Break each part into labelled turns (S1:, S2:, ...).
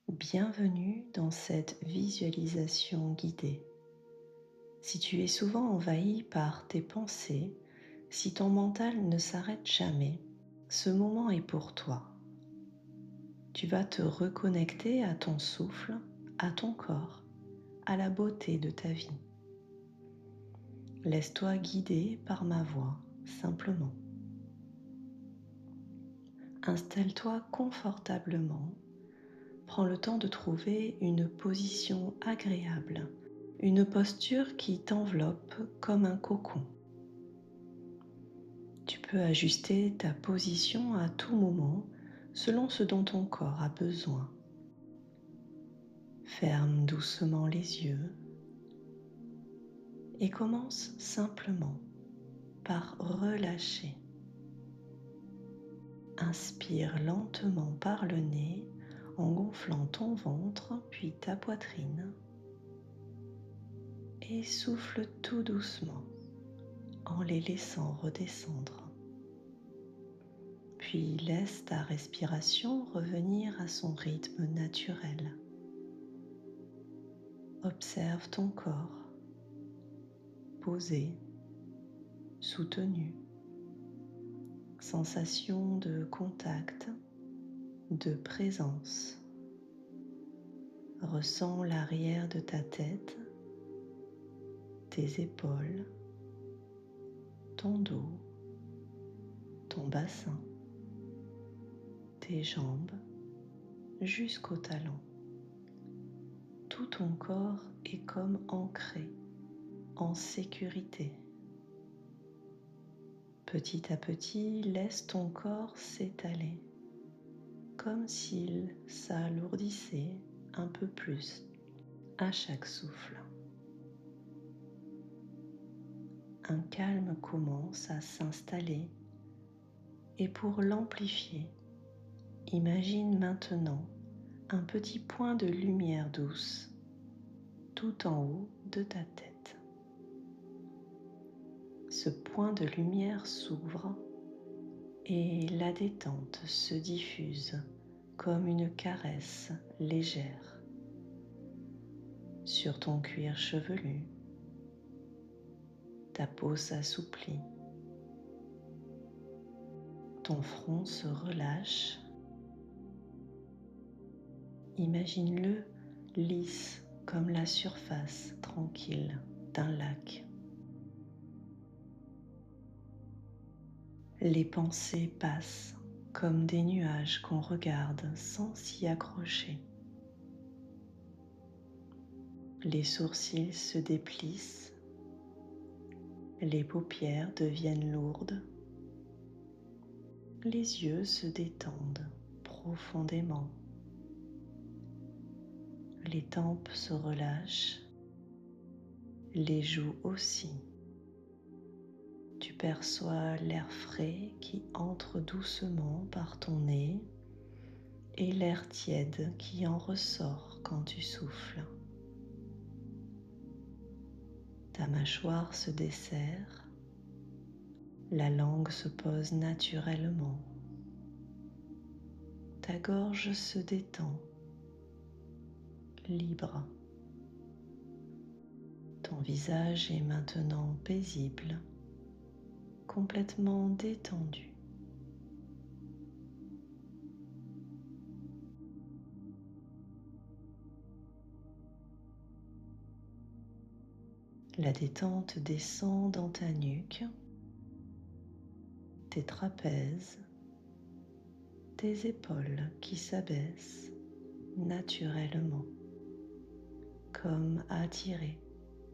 S1: Bienvenue dans cette visualisation guidée. Si tu es souvent envahi par tes pensées, si ton mental ne s'arrête jamais, ce moment est pour toi. Tu vas te reconnecter à ton souffle, à ton corps, à la beauté de ta vie. Laisse-toi guider par ma voix, simplement. Installe-toi confortablement. Prends le temps de trouver une position agréable, une posture qui t'enveloppe comme un cocon. Tu peux ajuster ta position à tout moment selon ce dont ton corps a besoin. Ferme doucement les yeux et commence simplement par relâcher. Inspire lentement par le nez en gonflant ton ventre puis ta poitrine et souffle tout doucement en les laissant redescendre. Puis laisse ta respiration revenir à son rythme naturel. Observe ton corps, posé, soutenu, sensation de contact, de présence. Ressens l'arrière de ta tête, tes épaules, ton dos, ton bassin, tes jambes jusqu'aux talons. Tout ton corps est comme ancré, en sécurité. Petit à petit, laisse ton corps s'étaler, comme s'il s'alourdissait un peu plus à chaque souffle. Un calme commence à s'installer et pour l'amplifier, imagine maintenant un petit point de lumière douce tout en haut de ta tête. Ce point de lumière s'ouvre et la détente se diffuse comme une caresse légère sur ton cuir chevelu. Ta peau s'assouplit, ton front se relâche. Imagine-le lisse comme la surface tranquille d'un lac. Les pensées passent comme des nuages qu'on regarde sans s'y accrocher. Les sourcils se déplissent, les paupières deviennent lourdes, les yeux se détendent profondément, les tempes se relâchent, les joues aussi. Tu perçois l'air frais qui entre doucement par ton nez et l'air tiède qui en ressort quand tu souffles. Ta mâchoire se desserre, la langue se pose naturellement, ta gorge se détend, libre. Ton visage est maintenant paisible, complètement détendu. La détente descend dans ta nuque, tes trapèzes, tes épaules qui s'abaissent naturellement, comme attirées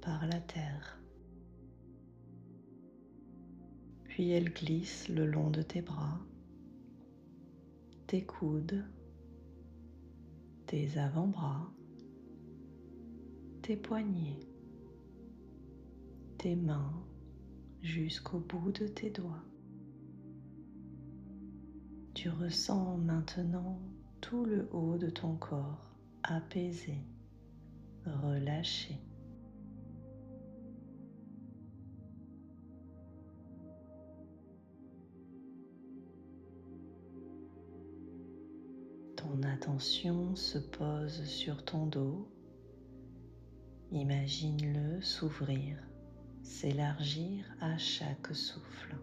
S1: par la terre. Puis elle glisse le long de tes bras, tes coudes, tes avant-bras, tes poignets, tes mains jusqu'au bout de tes doigts. Tu ressens maintenant tout le haut de ton corps apaisé, relâché. Ton Ton attention se pose sur ton dos. Imagine-le s'ouvrir, s'élargir à chaque souffle.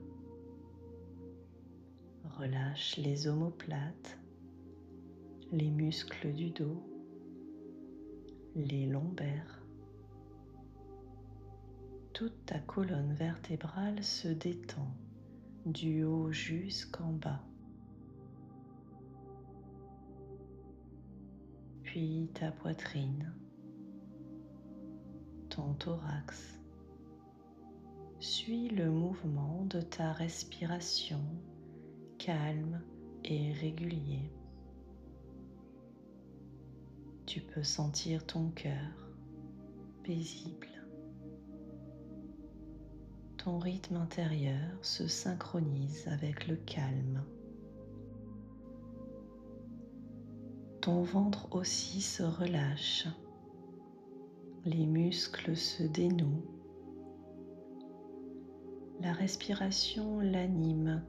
S1: Relâche les omoplates, les muscles du dos, les lombaires. Toute ta colonne vertébrale se détend du haut jusqu'en bas. Puis ta poitrine, ton thorax. Suis le mouvement de ta respiration calme et régulier. Tu peux sentir ton cœur paisible. Ton rythme intérieur se synchronise avec le calme. Ton ventre aussi se relâche. Les muscles se dénouent. La respiration l'anime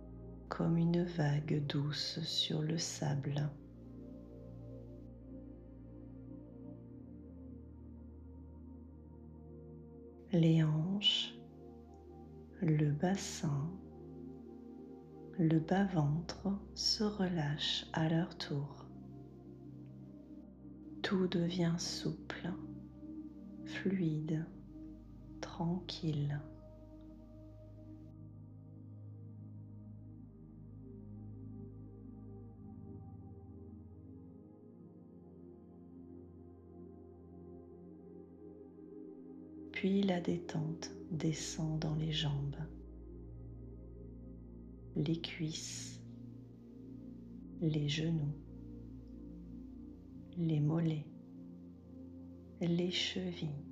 S1: comme une vague douce sur le sable. Les hanches, le bassin, le bas-ventre se relâchent à leur tour. Tout devient souple, fluide, tranquille. Puis la détente descend dans les jambes, les cuisses, les genoux, les mollets, les chevilles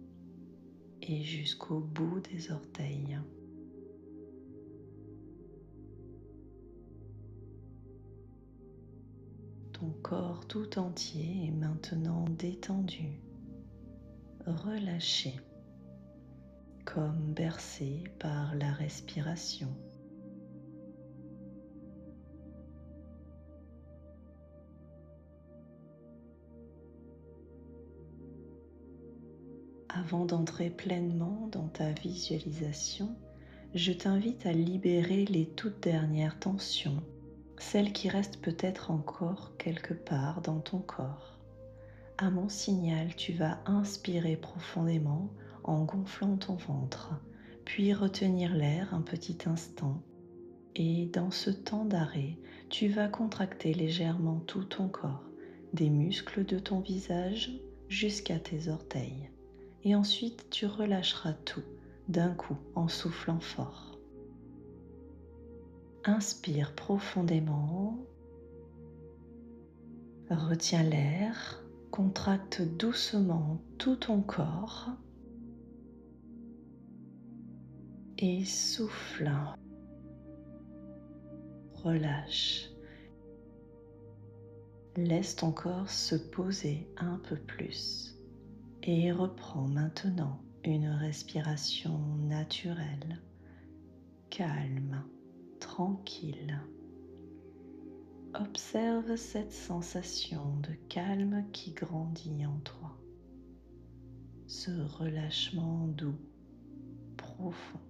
S1: et jusqu'au bout des orteils. Ton corps tout entier est maintenant détendu, relâché, comme bercé par la respiration. Avant d'entrer pleinement dans ta visualisation, je t'invite à libérer les toutes dernières tensions, celles qui restent peut-être encore quelque part dans ton corps. À mon signal, tu vas inspirer profondément en gonflant ton ventre, puis retenir l'air un petit instant. Et dans ce temps d'arrêt, tu vas contracter légèrement tout ton corps, des muscles de ton visage jusqu'à tes orteils. Et ensuite, tu relâcheras tout d'un coup en soufflant fort. Inspire profondément, retiens l'air, contracte doucement tout ton corps et souffle. Relâche. Laisse ton corps se poser un peu plus. Et reprends maintenant une respiration naturelle, calme, tranquille. Observe cette sensation de calme qui grandit en toi, ce relâchement doux, profond.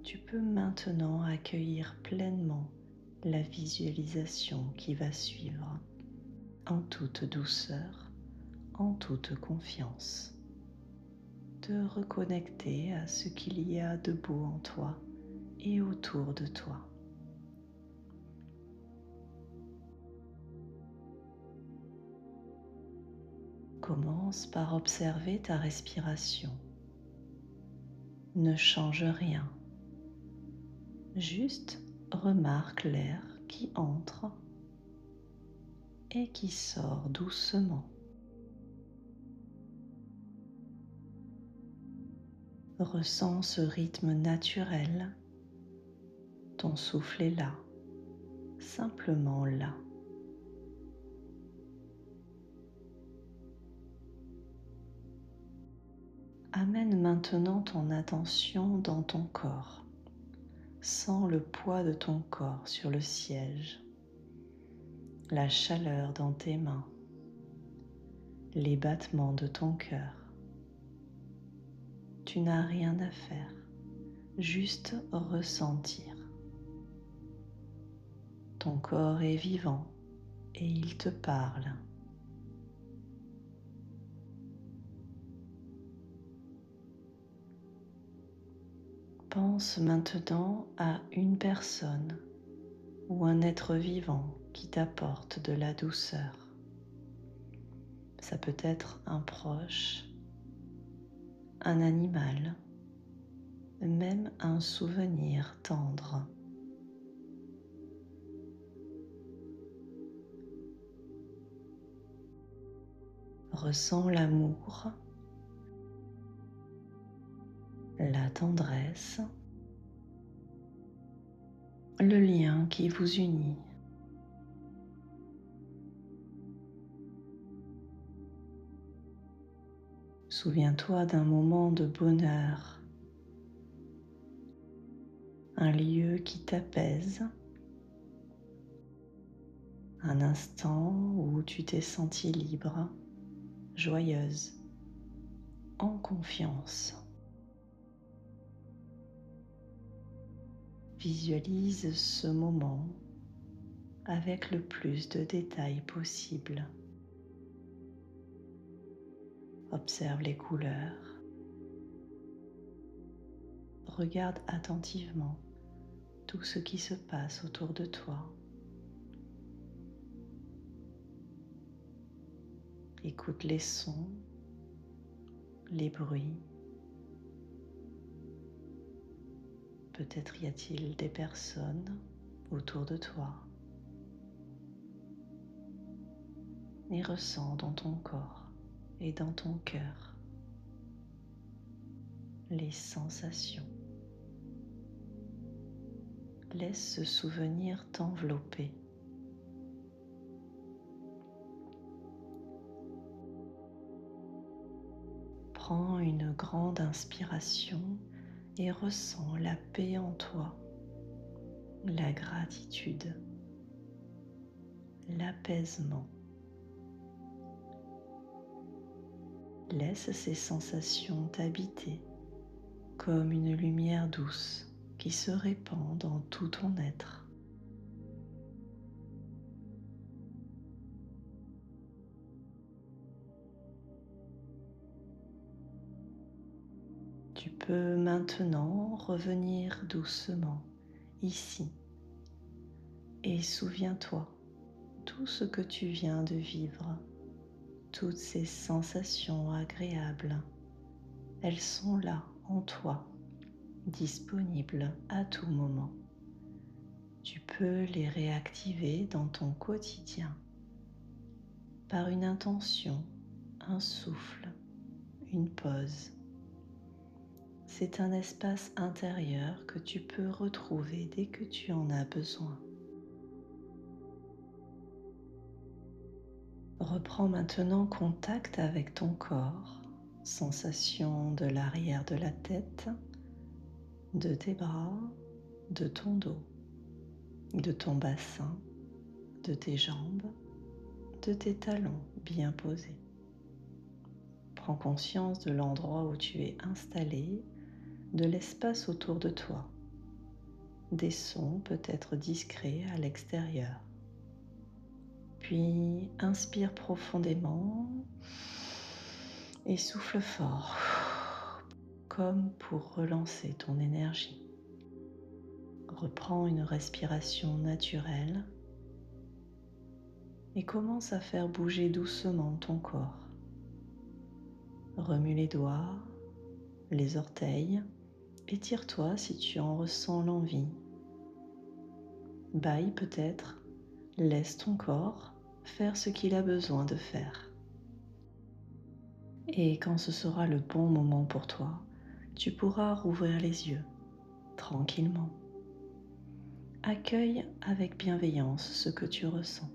S1: Tu peux maintenant accueillir pleinement la visualisation qui va suivre, en toute douceur, en toute confiance. Te reconnecter à ce qu'il y a de beau en toi et autour de toi. Commence par observer ta respiration. Ne change rien. Juste remarque l'air qui entre et qui sort doucement. Ressens ce rythme naturel. Ton souffle est là, simplement là. Amène maintenant ton attention dans ton corps. Sens le poids de ton corps sur le siège, la chaleur dans tes mains, les battements de ton cœur. Tu n'as rien à faire, juste ressentir. Ton corps est vivant et il te parle. Pense maintenant à une personne ou un être vivant qui t'apporte de la douceur. Ça peut être un proche, un animal, même un souvenir tendre. Ressens l'amour, la tendresse, le lien qui vous unit. Souviens-toi d'un moment de bonheur, un lieu qui t'apaise, un instant où tu t'es sentie libre, joyeuse, en confiance. Visualise ce moment avec le plus de détails possible. Observe les couleurs. Regarde attentivement tout ce qui se passe autour de toi. Écoute les sons, les bruits. Peut-être y a-t-il des personnes autour de toi. Et ressens dans ton corps et dans ton cœur les sensations. Laisse ce souvenir t'envelopper. Prends une grande inspiration et ressens la paix en toi, la gratitude, l'apaisement. Laisse ces sensations t'habiter comme une lumière douce qui se répand dans tout ton être. Tu peux maintenant revenir doucement ici et souviens-toi tout ce que tu viens de vivre, toutes ces sensations agréables, elles sont là en toi, disponibles à tout moment. Tu peux les réactiver dans ton quotidien par une intention, un souffle, une pause. C'est un espace intérieur que tu peux retrouver dès que tu en as besoin. Reprends maintenant contact avec ton corps, sensation de l'arrière de la tête, de tes bras, de ton dos, de ton bassin, de tes jambes, de tes talons bien posés. Prends conscience de l'endroit où tu es installé, de l'espace autour de toi. Des sons peut-être discrets à l'extérieur. Puis inspire profondément et souffle fort, comme pour relancer ton énergie. Reprends une respiration naturelle et commence à faire bouger doucement ton corps. Remue les doigts, les orteils, étire-toi si tu en ressens l'envie. Bâille peut-être, laisse ton corps faire ce qu'il a besoin de faire. Et quand ce sera le bon moment pour toi, tu pourras rouvrir les yeux tranquillement. Accueille avec bienveillance ce que tu ressens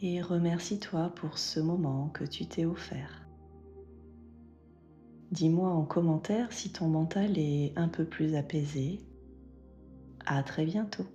S1: et remercie-toi pour ce moment que tu t'es offert. Dis-moi en commentaire si ton mental est un peu plus apaisé. À très bientôt.